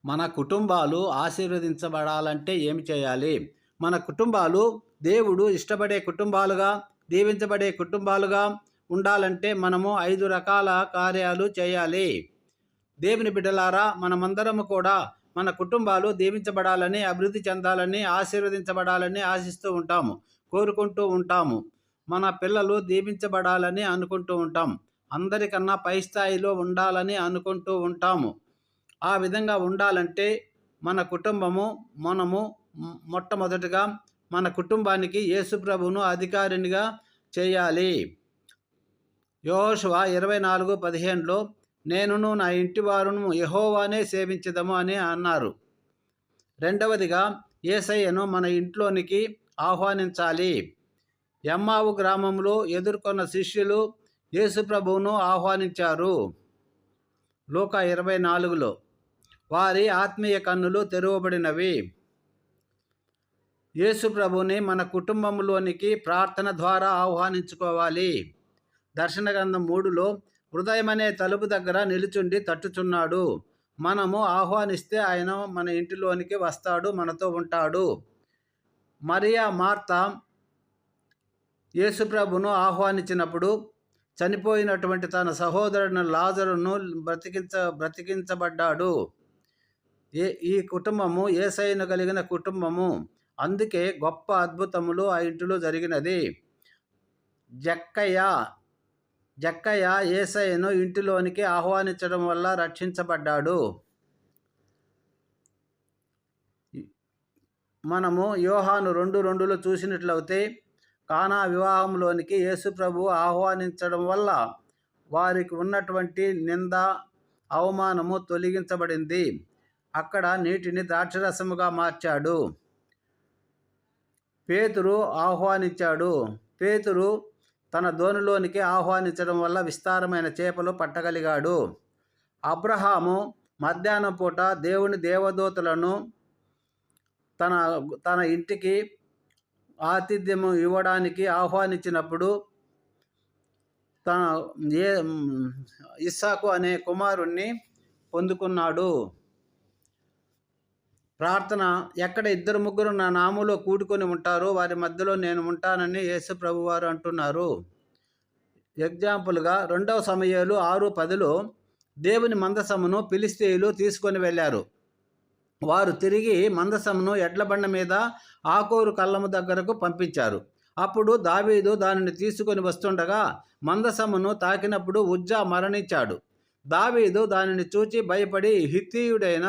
మన కుటుంబాలు ఆశీర్వదించబడాలంటే ఏమి చేయాలి? మన కుటుంబాలు దేవుడు ఇష్టపడే కుటుంబాలుగా, దీవించబడే కుటుంబాలుగా ఉండాలంటే మనము 5 రకాల కార్యాలు చేయాలి. దేవుని బిడ్డలారా, మనమందరము కూడా మన కుటుంబాలు దీవించబడాలని, అభివృద్ధి చెందాలని, ఆశీర్వదించబడాలని ఆశిస్తూ ఉంటాము, కోరుకుంటూ ఉంటాము. మన పిల్లలు దీవించబడాలని అనుకుంటూ ఉంటాం. అందరికన్నా పై స్థాయిలో ఉండాలని అనుకుంటూ ఉంటాము. ఆ విధంగా ఉండాలంటే మన కుటుంబము, మనము మొట్టమొదటిగా మన కుటుంబానికి యేసు ప్రభువును అధికారినిగా చేయాలి. యెహోషువ 24:15లో నేనును నా ఇంటి వారును యెహోవానే సేవించెదము అని అన్నారు. రెండవదిగా యేసయ్యను మన ఇంట్లోనికి ఆహ్వానించాలి. ఎమ్మావు గ్రామంలో ఎదుర్కొన్న శిష్యులు యేసు ప్రభువును ఆహ్వానించారు. లూకా 24లో వారి ఆత్మీయ కన్నులు తెరవబడినవి. యేసు ప్రభువుని మన కుటుంబంలోనికి ప్రార్థన ద్వారా ఆహ్వానించుకోవాలి. దర్శన గ్రంథం 3లో హృదయమనే తలుపు దగ్గర నిలుచుండి తట్టుచున్నాడు. మనము ఆహ్వానిస్తే ఆయన మన ఇంటిలోనికి వస్తాడు, మనతో ఉంటాడు. మరియా, మార్తా యేసు ప్రభువును ఆహ్వానించినప్పుడు చనిపోయినటువంటి తన సహోదరుని లాజరును బ్రతికించబడ్డాడు. ఈ కుటుంబము యేసయ్యను కలిగిన కుటుంబము. అందుకే గొప్ప అద్భుతములు ఆ ఇంటిలో జరిగినది. జక్కయ్య యేసయ్యను ఇంటిలోనికి ఆహ్వానించడం వల్ల రక్షించబడ్డాడు. మనము యోహాను 2:2లో చూసినట్లయితే కానా వివాహంలోనికి యేసు ప్రభువు ఆహ్వానించడం వల్ల వారికి ఉన్నటువంటి నింద, అవమానము తొలగించబడింది. అక్కడ నీటిని ద్రాక్షరసముగా మార్చాడు. పేతురు ఆహ్వానించాడు. పేతురు తన దోణిలోనికి ఆహ్వానించడం వల్ల విస్తారమైన చేపలు పట్టగలిగాడు. అబ్రహాము మధ్యాహ్నం పూట దేవుని దేవదూతలను తన ఇంటికి ఆతిథ్యము ఇవ్వడానికి ఆహ్వానించినప్పుడు ఇస్సాకు అనే కుమారుణ్ణి పొందుకున్నాడు. ప్రార్థన, ఎక్కడ 2-3 నా నామములో కూడుకొని ఉంటారో వారి మధ్యలో నేను ఉంటానని యేసు ప్రభువారు అంటున్నారు. ఎగ్జాంపుల్గా 2 సమూయేలు 6:10లో దేవుని మందసమును ఫిలిష్తీయులు తీసుకొని వెళ్ళారు. వారు తిరిగి మందసమును ఎడ్లబండ మీద ఆకోరు కళ్ళము దగ్గరకు పంపించారు. అప్పుడు దావీదు దానిని తీసుకొని వస్తుండగా మందసమును తాకినప్పుడు ఉజ్జా మరణించాడు. దావీదు దానిని చూచి భయపడి హిత్తీయుడైన